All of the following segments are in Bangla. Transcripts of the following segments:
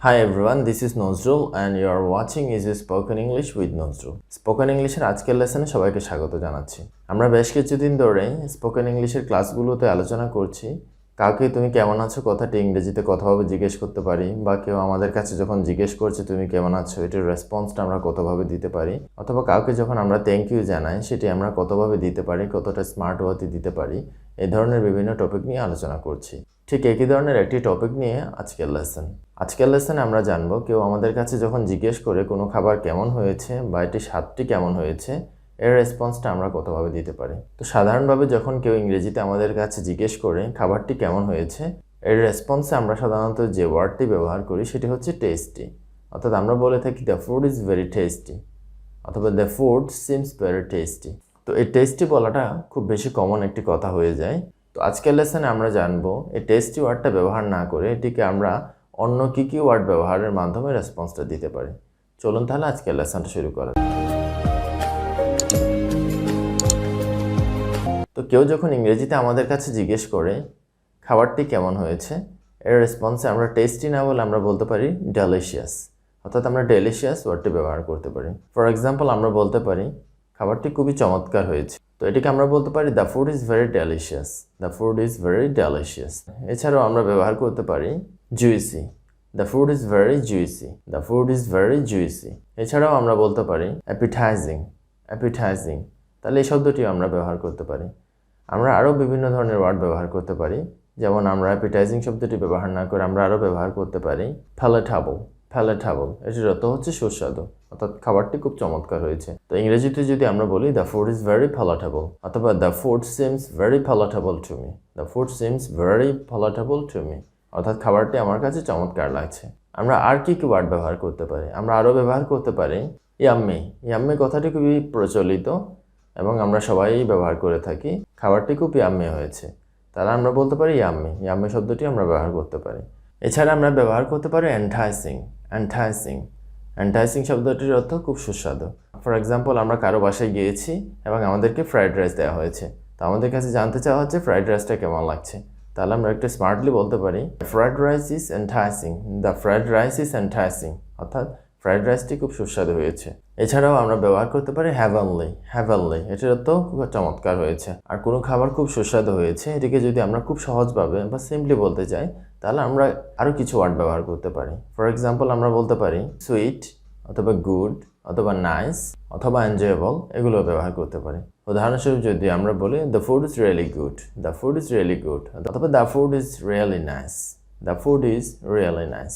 Hi everyone, this is Nazrul and you are watching is Spoken English with Nazrul. Spoken Englishের আজকের লেসনে সবাইকে স্বাগত জানাচ্ছি। আমরা বেশ কিছুদিন ধরে স্পোকেন ইংলিশের ক্লাসগুলোতে আলোচনা করছি কাউকে তুমি কেমন আছো কথাটি ইংরেজিতে কতভাবে জিজ্ঞেস করতে পারি বা কেউ আমাদের কাছে যখন জিজ্ঞেস করছে তুমি কেমন আছো এটার রেসপন্সটা আমরা কতভাবে দিতে পারি অথবা কাউকে যখন আমরা থ্যাংক ইউ জানাই সেটি আমরা কতভাবে দিতে পারি কতটা স্মার্ট ওয়েতে দিতে পারি এই ধরনের বিভিন্ন টপিক নিয়ে আলোচনা করছি। ঠিক একই ধরনের একটি টপিক নিয়ে আজকের লেসনে আমরা জানব কেউ আমাদের কাছে যখন জিজ্ঞেস করে কোনো খাবার কেমন হয়েছে বা এটি স্বাদটি কেমন হয়েছে এর রেসপন্সটা আমরা কতভাবে দিতে পারি। তো সাধারণভাবে যখন কেউ ইংরেজিতে আমাদের কাছে জিজ্ঞেস করে খাবারটি কেমন হয়েছে এর রেসপন্সে আমরা সাধারণত যে ওয়ার্ডটি ব্যবহার করি সেটি হচ্ছে টেস্টি, অর্থাৎ আমরা বলে থাকি the food is very tasty অথবা the food seems very tasty. তো এই টেস্টি বলাটা খুব বেশি কমন একটি কথা হয়ে যায়। তো আজকের লেসনে আমরা জানবো এই টেস্টি ওয়ার্ডটা ব্যবহার না করে এটিকে আমরা অন্য কী ওয়ার্ড ব্যবহারের মাধ্যমে রেসপন্সটা দিতে পারি। চলুন তাহলে আজকের লেসনটা শুরু করা। তো কেউ যখন ইংরেজিতে আমাদের কাছে জিজ্ঞেস করে খাবারটি কেমন হয়েছে এর রেসপন্সে আমরা টেস্টি না বলে আমরা বলতে পারি ডেলিশিয়াস, অর্থাৎ আমরা ডেলিশিয়াস ওয়ার্ডটি ব্যবহার করতে পারি। ফর এক্সাম্পল আমরা বলতে পারি খাবারটি খুবই চমৎকার হয়েছে, তো এটিকে আমরা বলতে পারি the food is very delicious, the food is very delicious. এছাড়াও আমরা ব্যবহার করতে পারি juicy, the food is very juicy, the food is very juicy. এছাড়াও আমরা বলতে পারি অ্যাপিটাইজিং, অ্যাপিটাইজিং, তাহলে এই শব্দটিও আমরা ব্যবহার করতে পারি। আমরা আরও বিভিন্ন ধরনের ওয়ার্ড ব্যবহার করতে পারি, যেমন আমরা অ্যাপিটাইজিং শব্দটি ব্যবহার না করে আমরা আরও ব্যবহার করতে পারি প্যালেটেবল, প্যালেটেবল, এটির অর্থ হচ্ছে সুস্বাদু, অর্থাৎ খাবারটি খুব চমৎকার হয়েছে। তো ইংরেজিতে যদি আমরা বলি the food is very palatable অথবা the food seems very palatable to me, the food seems very palatable to me, অর্থাৎ খাবারটি আমার কাছে চমৎকার লাগছে। আমরা আর কি ওয়ার্ড ব্যবহার করতে পারি? আমরা আরও ব্যবহার করতে পারি ইয়াম্মি, ইয়াম্মি কথাটি খুবই প্রচলিত এবং আমরা সবাই ব্যবহার করে থাকি, খাবারটি খুব ইয়াম্মি হয়েছে, তাহলে আমরা বলতে পারি ইয়াম্মি, ইয়াম্মি শব্দটি আমরা ব্যবহার করতে পারি। এছাড়া আমরা ব্যবহার করতে পারি এন্টাইসিং, এন্টাইসিং, এন্টাইসিং শব্দটির অর্থ খুব সুস্বাদু। ফর এক্সাম্পল আমরা কারো বাসায় গিয়েছি এবং আমাদেরকে ফ্রাইড রাইস দেওয়া হয়েছে, তো আমাদের কাছে জানতে চাওয়া হচ্ছে ফ্রাইড রাইসটা কেমন লাগছে, তাহলে আমরা একটু স্মার্টলি বলতে পারি fried rice is enticing, the fried rice is enticing, অর্থাৎ ফ্রাইড রাইসটি খুব সুস্বাদু হয়েছে। এছাড়াও আমরা ব্যবহার করতে পারি হ্যাভেনলি, হ্যাভেনলি, এটির অর্থ খুব চমৎকার হয়েছে। আর কোনো খাবার খুব সুস্বাদু হয়েছে এটিকে যদি আমরা খুব সহজভাবে বা সিম্পলি বলতে চাই তাহলে আমরা আরও কিছু ওয়ার্ড ব্যবহার করতে পারি। ফর এক্সাম্পল আমরা বলতে পারি সুইট অথবা গুড অথবা নাইস অথবা এনজয়েবল, এগুলো ব্যবহার করতে পারি। উদাহরণস্বরূপ যদি আমরা বলি the food is really good, the food is really good, অথবা the food is really nice, the food is really nice,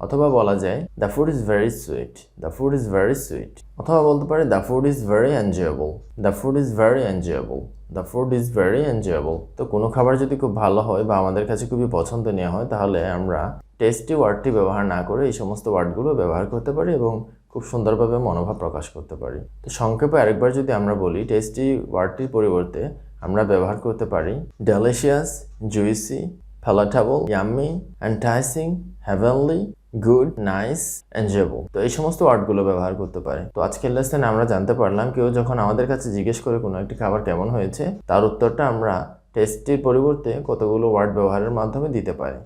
অথবা বলা যায় the food is very sweet, the food is very sweet, অথবা বলতে পারি the food is very enjoyable, the food is very enjoyable, the food is very enjoyable. তো কোনো খাবার যদি খুব ভালো হয় বা আমাদের কাছে খুবই পছন্দনীয় হয় তাহলে আমরা টেস্টি ওয়ার্ডটি ব্যবহার না করে এই সমস্ত ওয়ার্ডগুলো ব্যবহার করতে পারি এবং খুব সুন্দরভাবে মনোভাব প্রকাশ করতে পারি। তো সংক্ষেপে আরেকবার যদি আমরা বলি টেস্টি ওয়ার্ডটির পরিবর্তে আমরা ব্যবহার করতে পারি delicious, juicy, palatable, yummy, enticing, heavenly, good, nice, enjoyable. তো এই সমস্ত ওয়ার্ডগুলো ব্যবহার করতে পারি। তো আজকের লেসনে আমরা জানতে পারলাম কেউ যখন আমাদের কাছে জিজ্ঞেস করে কোনো একটি খাবার কেমন হয়েছে তার উত্তরটা আমরা টেস্টির পরিবর্তে কতগুলো ওয়ার্ড ব্যবহারের মাধ্যমে দিতে পারি।